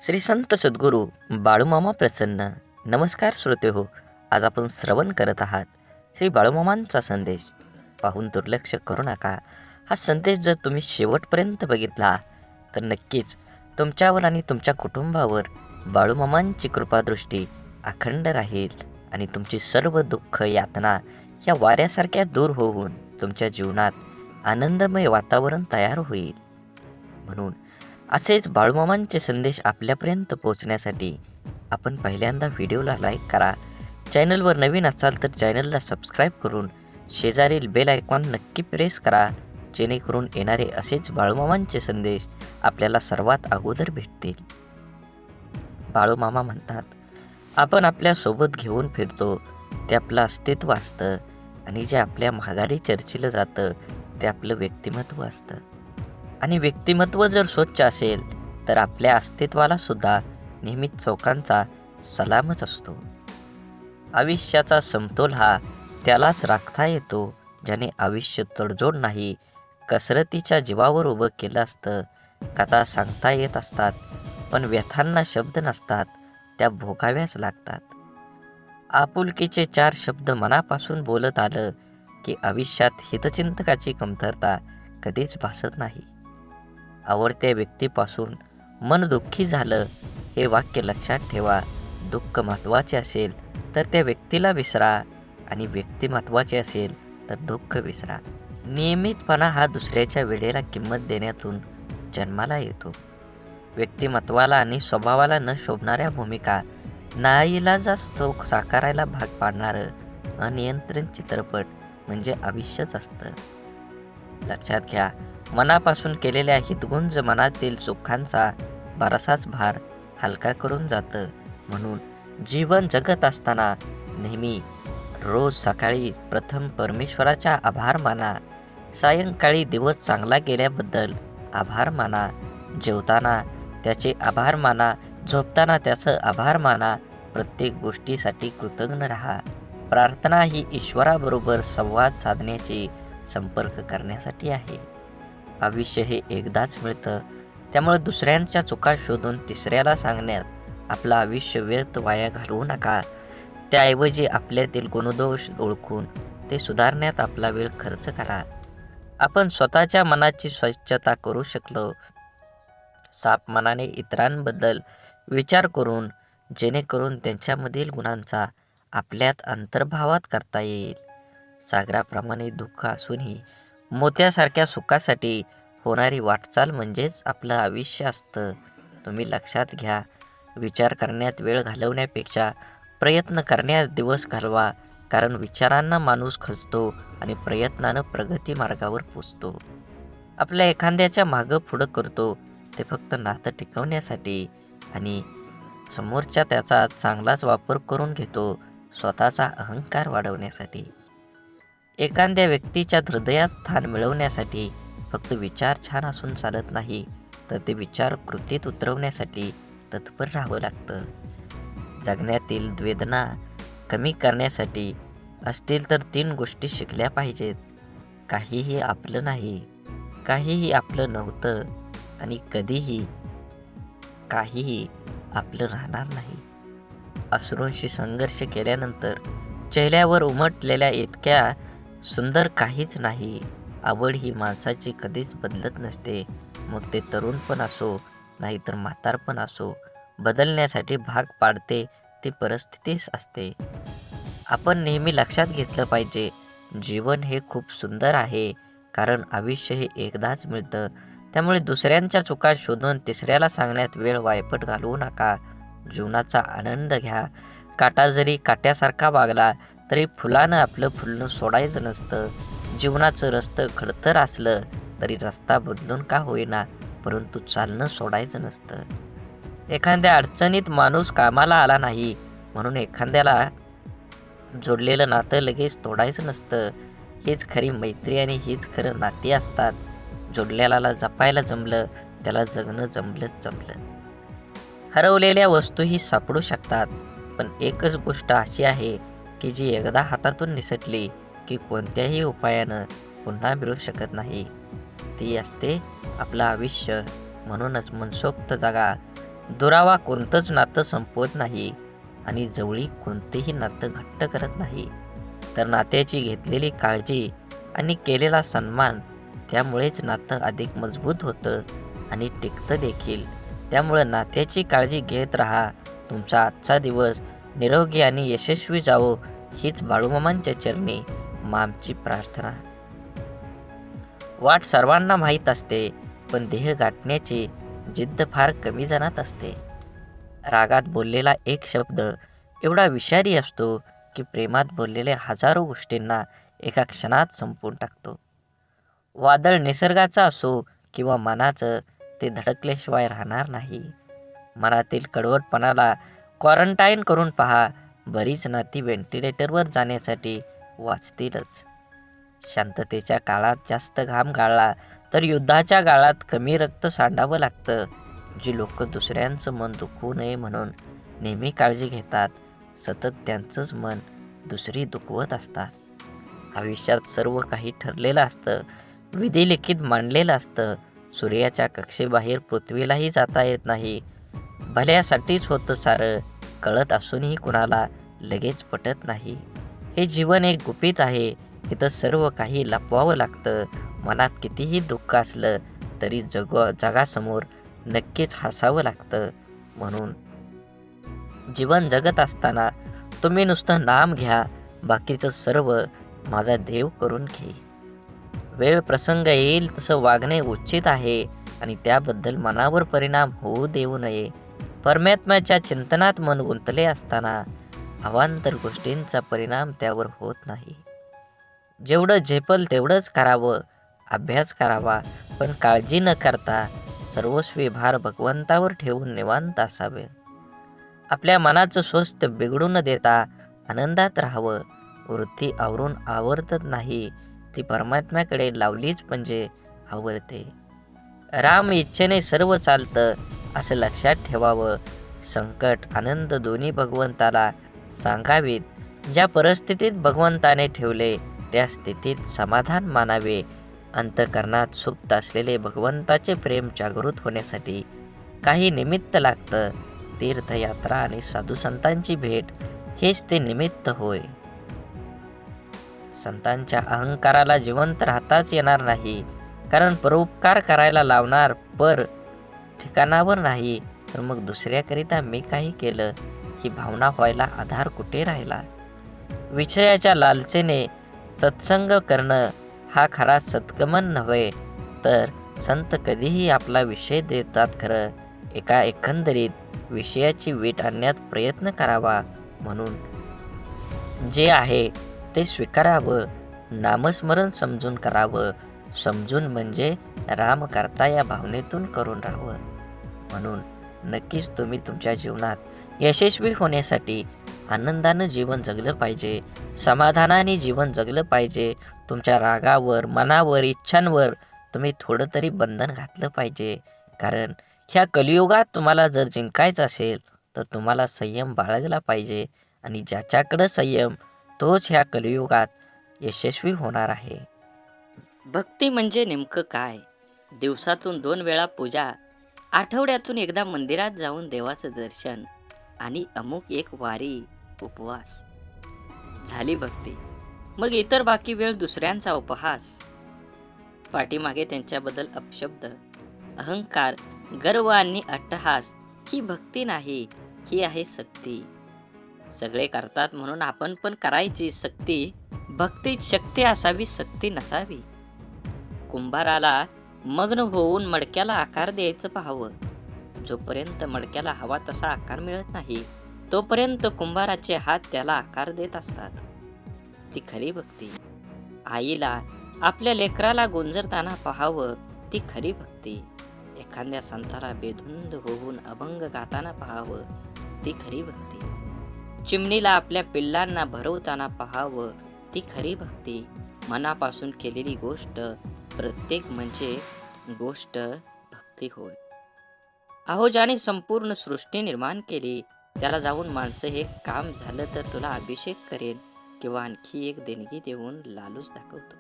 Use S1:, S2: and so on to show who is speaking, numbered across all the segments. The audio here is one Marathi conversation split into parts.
S1: श्री संत सद्गुरू बाळूमामा प्रसन्न. नमस्कार श्रोते हो. आज आपण श्रवण करत आहात श्री बाळूमामांचा संदेश. पाहून दुर्लक्ष करू नका. हा संदेश जर तुम्ही शेवटपर्यंत बघितला तर नक्कीच तुमच्यावर आणि तुमच्या कुटुंबावर बाळूमामांची कृपादृष्टी अखंड राहील आणि तुमची सर्व दुःख यातना या वाऱ्यासारख्या दूर होऊन तुमच्या जीवनात आनंदमय वातावरण तयार होईल. म्हणून असेच बाळूमामांचे संदेश आपल्यापर्यंत पोहोचण्यासाठी आपण पहिल्यांदा व्हिडिओला लाईक करा. चॅनलवर नवीन असाल तर चॅनलला सबस्क्राईब करून शेजारील बेल आयकॉन नक्की प्रेस करा, जेणेकरून येणारे असेच बाळूमामांचे संदेश आपल्याला सर्वात अगोदर भेटतील. बाळूमामा म्हणतात, आपण आपल्या सोबत घेऊन फिरतो ते आपलं अस्तित्व असतं आणि जे आपल्या माघारी चर्चिलं जातं ते आपलं व्यक्तिमत्व असतं. आणि व्यक्तिमत्व जर स्वच्छ असेल तर आपल्या अस्तित्वाला सुद्धा नेहमीच चौकांचा सलामच असतो. आयुष्याचा समतोल हा त्यालाच राखता येतो ज्याने आयुष्य तडजोड नाही कसरतीच्या जीवावर उभं केलं असतं. कथा सांगता येत असतात पण व्यथांना शब्द नसतात, त्या भोगाव्याच लागतात. आपुलकीचे 4 शब्द मनापासून बोलत आलं की आयुष्यात हितचिंतकाची कमतरता कधीच भासत नाही. आवडत्या व्यक्तीपासून मन दुःखी झालं हे वाक्य लक्षात ठेवा. दुःख महत्त्वाचे असेल तर त्या व्यक्तीला विसरा आणि व्यक्ती महत्त्वाचे असेल तर दुःख विसरा. नियमितपणा हा दुसऱ्याच्या वेळेला किंमत देण्यातून जन्माला येतो. व्यक्तिमत्वाला आणि स्वभावाला न शोभणाऱ्या भूमिका नाईलाजास्तव साकारायला भाग पाडणारं अनियंत्रित चित्रपट म्हणजे आयुष्यच असतं. लक्षात घ्या, मनापासून केलेल्या हितगुंज मनातील सुखांचा बराचसाच भार हलका करून जातं. म्हणून जीवन जगत असताना नेहमी रोज सकाळी प्रथम परमेश्वराचा आभार माना, सायंकाळी दिवस चांगला गेल्याबद्दल आभार माना, जेवताना त्याचे आभार माना, झोपताना त्याचं आभार माना. प्रत्येक गोष्टीसाठी कृतज्ञ राहा. प्रार्थना ही ईश्वराबरोबर संवाद साधण्याची, संपर्क करण्यासाठी आहे. आयुष्य हे एकदाच मिळतं, त्यामुळे दुसऱ्यांच्या चुका शोधून तिसऱ्याला सांगण्यात आपलं आयुष्य व्यर्थ वाया घालवू नका. त्याऐवजी आपल्यातील गुणदोष ओळखून ते सुधारण्यात आपला वेळ खर्च करा. आपण स्वतःच्या मनाची स्वच्छता करू शकलो साफ मनाने इतरांबद्दल विचार करून, जेणेकरून त्यांच्यामधील गुणांचा आपल्यात अंतर्भावात करता येईल. सागराप्रमाणे दुःख असूनही मोत्यासारख्या सुखासाठी होणारी वाटचाल म्हणजेच आपलं आयुष्य असतं. तुम्ही लक्षात घ्या, विचार करण्यात वेळ घालवण्यापेक्षा प्रयत्न करण्यात दिवस घालवा. कारण विचारांना माणूस खचतो आणि प्रयत्नानं प्रगती मार्गावर पोचतो. आपल्या एखाद्याच्या मागं पुढं करतो ते फक्त नातं टिकवण्यासाठी आणि समोरच्या त्याचा चांगलाच वापर करून घेतो स्वतःचा अहंकार वाढवण्यासाठी. एखाद्या व्यक्तीच्या हृदयात स्थान मिळवण्यासाठी फक्त विचार छान असून चालत नाही, तर ते विचार कृतीत उतरवण्यासाठी तत्पर राहावं लागतं. जगण्यातील वेदना कमी करण्यासाठी असतील तर 3 गोष्टी शिकल्या पाहिजेत. काहीही आपलं नाही, काहीही आपलं नव्हतं आणि कधीही काहीही आपलं राहणार नाही. अश्रूंशी संघर्ष केल्यानंतर चेहऱ्यावर उमटलेल्या इतक्या सुंदर काहीच नाही. आवड ही माणसाची कधीच बदलत नसते. मग ते तरुण पण असो नाहीतर म्हातारपण असो, बदलण्यासाठी भाग पाडते ती परिस्थितीच असते. आपण नेहमी लक्षात घेतलं पाहिजे, जीवन हे खूप सुंदर आहे, कारण आयुष्य हे एकदाच मिळतं. त्यामुळे दुसऱ्यांच्या चुका शोधून तिसऱ्याला सांगण्यात वेळ वायपट घालवू नका. जीवनाचा आनंद घ्या. काटा जरी काट्यासारखा वागला तरी फुलानं आपलं फुलणं सोडायचं नसतं. जीवनाचं रस्तं खडतर असलं तरी रस्ता बदलून का होईना, परंतु चालणं सोडायचं नसतं. एखाद्या अडचणीत माणूस कामाला आला नाही म्हणून एखाद्याला जोडलेलं नातं लगेच तोडायचं नसतं. हीच खरी मैत्री आणि हीच खरं नाती असतात. जोडलेल्याला जपायला जमलं त्याला जगणं जमलंच जमलं. हरवलेल्या वस्तूही सापडू शकतात, पण एकच गोष्ट अशी आहे की जी एकदा हातातून निसटली की कोणत्याही उपायानं पुन्हा मिळू शकत नाही. ती असते आपलं आयुष्य. म्हणूनच मनसोक्त जगा, दुरावा कोणतंच नातं संपवत नाही आणि जवळीक कोणतेही नातं घट्ट करत नाही, तर नात्याची घेतलेली काळजी आणि केलेला सन्मान त्यामुळेच नातं अधिक मजबूत होतं आणि टिकतं देखील. त्यामुळं नात्याची काळजी घेत राहा. तुमचा आजचा दिवस निरोगी आणि यशस्वी जावो हीच बाळूमामांच्या चरणी आमची प्रार्थना. वाट सर्वांना माहीत असते, पण देह गाठण्याची जिद्द फार कमी जणात असते. रागात बोललेला एक शब्द एवढा विषारी असतो की प्रेमात बोललेल्या हजारो गोष्टींना एका क्षणात संपवून टाकतो. वादळ निसर्गाचं असो किंवा मनाचं, ते धडकल्याशिवाय राहणार नाही. मनातील कडवटपणाला क्वारंटाईन करून पहा. बरीच नाती व्हेंटिलेटरवर जाण्यासाठी वाचतीलच. शांततेच्या काळात जास्त घाम गाळला तर युद्धाच्या काळात कमी रक्त सांडावं लागतं. जी लोक दुसऱ्यांचं मन दुखवू नये म्हणून नेहमी काळजी घेतात, सतत त्यांचंच मन दुसरी दुखवत असतात. आयुष्यात सर्व काही ठरलेलं असतं, विधिलिखित मांडलेलं असतं. सूर्याच्या कक्षेबाहेर पृथ्वीलाही जाता येत नाही. भल्यासाठीच होतं सारं, कळत असूनही कुणाला लगेच पटत नाही. हे जीवन एक गुपित आहे, इथं सर्व काही लपवावं लागतं. मनात कितीही दुःख असलं तरी जगासमोर नक्कीच हसावं लागतं. म्हणून जीवन जगत असताना तुम्ही नुसतं नाम घ्या, बाकीचं सर्व माझा देव करून घे. वेळ प्रसंग येईल तसं वागणे उचित आहे आणि त्याबद्दल मनावर परिणाम होऊ देऊ नये. परमात्म्याच्या चिंतनात मन गुंतले असताना अवांतर गोष्टींचा परिणाम त्यावर होत नाही. जेवढं झेपल तेवढंच करावं, अभ्यास करावा, पण काळजी न करता सर्वस्वी भार भगवंतावर ठेवून निवांत असावे. आपल्या मनाचं स्वस्थ बिघडू न देता आनंदात राहावं. वृत्ती आवरून आवरतच नाही, ती परमात्म्याकडे लावलीच म्हणजे आवरते. राम इच्छेने सर्व चालतं असं लक्षात ठेवावं. संकट आनंद दोन्ही भगवंताला सांगावीत. ज्या परिस्थितीत भगवंताने ठेवले त्या स्थितीत समाधान मानावे. अंतःकरणात सुप्त असलेले भगवंताचे प्रेम जागृत होण्यासाठी काही निमित्त लागतं. तीर्थयात्रा आणि साधुसंतांची भेट हेच ते निमित्त होय. संतांच्या अहंकाराला जिवंत राहताच येणार नाही, कारण परोपकार करायला लावणार पर ठिकाणावर नाही, तर मग दुसऱ्याकरिता मी काही केलं ही भावना व्हायला आधार कुठे राहिला. विषयाच्या लालसेने सत्संग करणं हा खरा सत्गमन नव्हे, तर संत कधीही आपला विषय देतात खरं. एका एकंदरीत विषयाची वीट आणण्यात प्रयत्न करावा. म्हणून जे आहे ते स्वीकारावं. नामस्मरण समजून करावं. समजून म्हणजे राम करता या भावनेतून करून राहावं. म्हणून नक्कीच तुम्ही तुमच्या जीवनात यशस्वी होण्यासाठी आनंदानं जीवन जगलं पाहिजे, समाधानाने जीवन जगलं पाहिजे. तुमच्या रागावर, मनावर, इच्छांवर तुम्ही थोडं तरी बंधन घातलं पाहिजे. कारण ह्या कलियुगात तुम्हाला जर जिंकायचं असेल तर तुम्हाला संयम बाळगला पाहिजे आणि ज्याच्याकडं संयम तोच ह्या कलियुगात यशस्वी होणार आहे.
S2: भक्ती म्हणजे नेमकं काय? दिवसातून 2 वेळा पूजा, आठवड्यातून एकदा मंदिरात जाऊन देवाचं दर्शन आणि अमुक एक वारी, उपवास. झाली भक्ती. मग इतर बाकी वेळ दुसऱ्यांचा उपहास. पाठीमागे त्यांच्याबद्दल अपशब्द, अहंकार, गर्व आणि अट्टहास ही भक्ती नाही, ही आहे सक्ती. सगळे करतात म्हणून आपण पण करायची सक्ती. भक्तीत शक्ती असावी, सक्ती नसावी. कुंभाराला मग्न होऊन मडक्याला आकार द्यायचं पाहावं. जोपर्यंत मडक्याला हवा तसा आकार मिळत नाही, तोपर्यंत कुंभाराचे हात त्याला आकार देत असतात. ती खरी भक्ती. आईला आपल्या लेकराला गुंजरताना पाहावं, ती खरी भक्ती. एखाद्या संताला बेधुंद होऊन अभंग गाताना पाहावं, ती खरी भक्ती. चिमणीला आपल्या पिल्लांना भरवताना पाहावं, ती खरी भक्ती. मनापासून केलेली गोष्ट प्रत्येक म्हणजे गोष्ट भक्ती होय. अहो, ज्याने संपूर्ण सृष्टी निर्माण केली त्याला जाऊन माणसं हे काम झालं तर तुला अभिषेक करेन किंवा आणखी एक देणगी देऊन लालूच दाखवतो,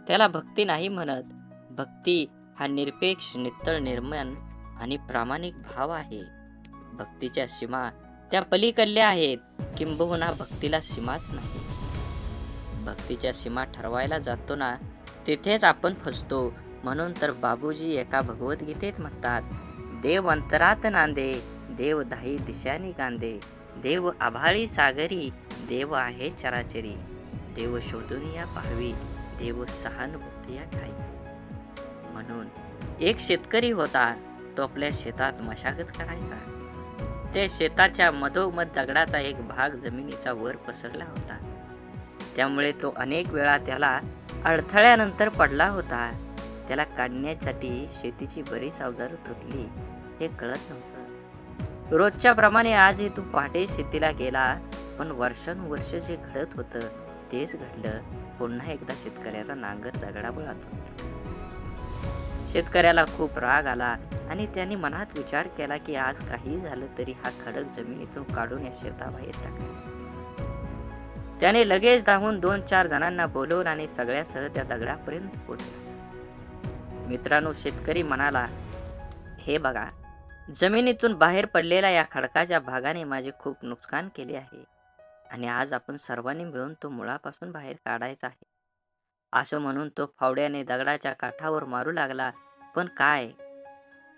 S2: त्याला भक्ती नाही म्हणत. भक्ती हा निरपेक्ष, नित्तळ, निर्मल आणि प्रामाणिक भाव आहे. भक्तीच्या सीमा त्या पलीकडल्या आहेत, किंबहुना भक्तीला सीमाच नाही. भक्तीच्या सीमा ठरवायला जातो ना, तिथेच आपण फसतो. म्हणून तर बाबूजी एका भगवद्गीतेत म्हणतात, देव अंतरात नांदे, देव दाही दिशांनी गांदे, देव आभाळी सागरी, देव आहे चराचरी, देव शोधून या पाहावी, देव सहानुभूती या ठाई. म्हणून एक शेतकरी होता. तो आपल्या शेतात मशागत करायचा. त्या शेताच्या मधोमध दगडाचा एक भाग जमिनीचा वर पसरला होता. त्यामुळे तो अनेक वेळा त्याला अडथळ्यानंतर पडला होता. त्याला काढण्यासाठी शेतीची बरीच अवजारं तुटली, हे कळत नव्हतं. रोजच्या प्रमाणे आजही तू पहाटे शेतीला गेला, पण वर्षानुवर्ष जे घडत होतं तेच घडलं. पुन्हा एकदा शेतकऱ्याचा नांगर दगडाबळातून. शेतकऱ्याला खूप राग आला आणि त्याने मनात विचार केला की आज काही झालं तरी हा खडक जमिनीतून काढून या शेताबाहेर टाकायचा. त्याने लगेच धावून 2-4 जणांना बोलवून आणि सगळ्यासह त्या दगडापर्यंत पोहोचला. मित्रांनो, शेतकरी म्हणाला, हे बघा, जमिनीतून बाहेर पडलेल्या या खडकाच्या भागाने माझे खूप नुकसान केले आहे आणि आज आपण सर्वांनी मिळून तो मुळापासून बाहेर काढायचा आहे. असं म्हणून तो फावड्याने दगडाच्या काठावर मारू लागला. पण काय,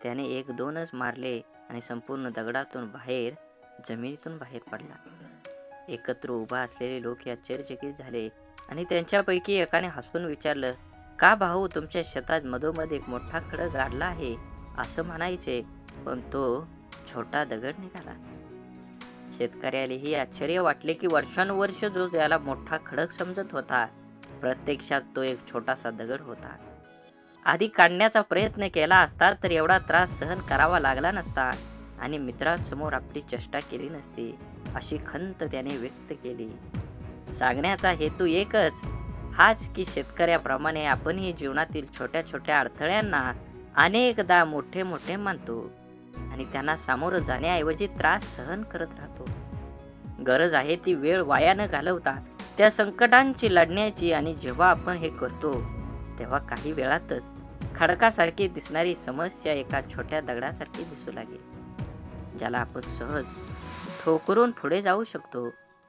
S2: त्याने 1-2च मारले आणि संपूर्ण दगडातून बाहेर, जमिनीतून बाहेर पडला. एकत्र उभा असलेले लोक आश्चर्यचकित झाले आणि त्यांच्यापैकी एकाने हसून विचारलं, का भाऊ, तुमच्या शेतात मधोमध एक मोठा खडक गाडला आहे असं म्हणायचे, पण तो छोटा दगड निघाला. शेतकऱ्यालाही आश्चर्य वाटले की वर्षानुवर्ष जो त्याला मोठा खडक समजत होता, प्रत्यक्षात तो एक छोटासा दगड होता. आधी काढण्याचा प्रयत्न केला असता तर एवढा त्रास सहन करावा लागला नसता आणि मित्रांसमोर आपली चेष्टा केली नसती, अशी खंत त्याने व्यक्त केली. सांगण्याचा हेतू एकच, हाच की शेतकऱ्याप्रमाणे आपणही जीवनातील छोट्या छोट्या अडथळ्यांना अनेकदा मोठे मोठे मानतो आणि त्यांना सामोरं जाण्याऐवजी त्रास सहन करत राहतो. गरज आहे ती वेळ वाया न घालवता त्या संकटांची लढण्याची, आणि जेव्हा आपण हे करतो तेव्हा काही वेळातच खडकासारखी दिसणारी समस्या एका छोट्या दगडासारखी दिसू लागेल, ज्याला आपण सहज ठोकरून पुढे जाऊ शकतो.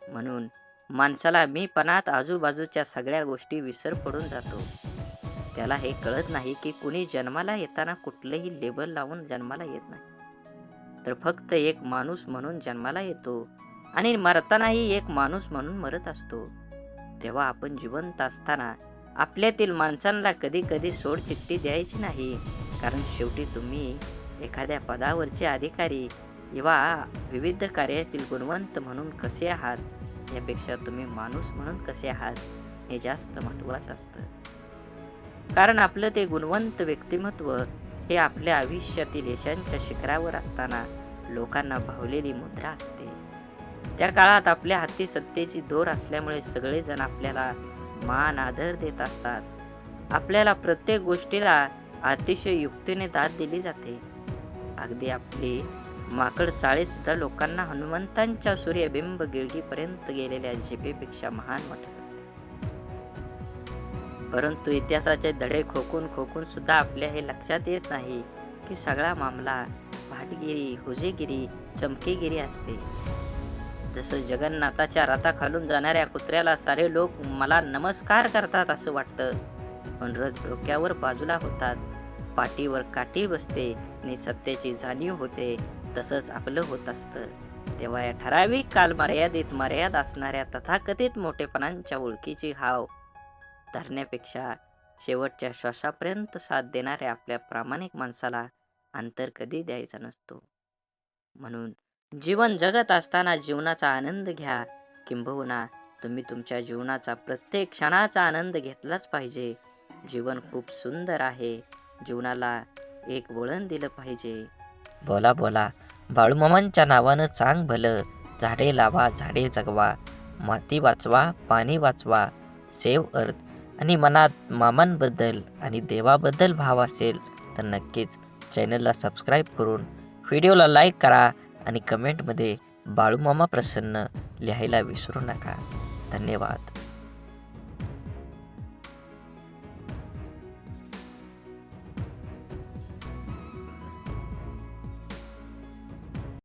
S2: म्हणून माणसाला मीपणात आजूबाजूच्या सगळ्या गोष्टी विसर पडून जातो. त्याला हे कळत नाही की कुणी जन्माला येताना कुठलंही लेबल लावून जन्माला येत नाही, तर फक्त एक माणूस म्हणून जन्माला येतो आणि मरतानाही एक माणूस म्हणून मरत असतो. तेव्हा आपण जिवंत असताना आपल्यातील माणसांना कधी कधी सोडचिठ्ठी द्यायची नाही, कारण शेवटी तुम्ही एखाद्या पदावरचे अधिकारी किंवा विविध कार्यातील गुणवंत म्हणून कसे आहात यापेक्षा तुम्ही माणूस म्हणून कसे आहात हे जास्त महत्त्वाचं असतं. कारण आपलं ते गुणवंत व्यक्तिमत्व हे आपल्या आयुष्यातील यशांच्या शिखरावर असताना लोकांना भावलेली मुद्रा असते. त्या काळात आपल्या हाती सत्तेची दोर असल्यामुळे सगळेजण आपल्याला मान आदर देत असतात. आपल्याला प्रत्येक गोष्टीला अतिशय युक्तीने दाद दिली जाते. अगदी आपली माकड चाळे सुद्धा लोकांना हनुमंतांच्या सूर्यबिंब गिळगीपर्यंत गेलेल्या जिभेपेक्षा महान वाटत असते. परंतु इतिहासाचे धडे खोकून खोकून सुद्धा आपल्या हे लक्षात येत नाही की सगळा मामला भाटगिरी, हुजेगिरी, चमकेगिरी असते. जसं जगन्नाथाच्या रथाखालून जाणाऱ्या कुत्र्याला सारे लोक मला नमस्कार करतात असं वाटतं, पण रथ डोक्यावर बाजूला होताच पाठीवर काठी बसते आणि सत्तेची जाणीव होते. तसंच आपलं होत असतं. तेव्हा या ठराविक कालमर्यादेत मर्यादा असणाऱ्या तथाकथित मोठेपणांच्या ओळखीची हाव धरण्यापेक्षा शेवटच्या श्वासापर्यंत साथ देणाऱ्या आपल्या प्रामाणिक माणसाला अंतर कधी द्यायचा नसतो. म्हणून जीवन जगत असताना जीवनाचा आनंद घ्या, किंबहुना तुम्ही तुमच्या जीवनाचा प्रत्येक क्षणाचा आनंद घेतलाच पाहिजे. जीवन खूप सुंदर आहे, जीवनाला एक वळण दिलं पाहिजे.
S1: बोला बोला, बाळूमामांच्या नावानं चांग भलं, झाडे लावा, झाडे जगवा, माती वाचवा, पाणी वाचवा, सेव्ह अर्थ. आणि मनात मामांबद्दल आणि देवाबद्दल भाव असेल तर नक्कीच चॅनलला सबस्क्राईब करून व्हिडिओला लाईक करा आणि कमेंटमध्ये बाळूमामा प्रसन्न लिहायला विसरू नका. धन्यवाद.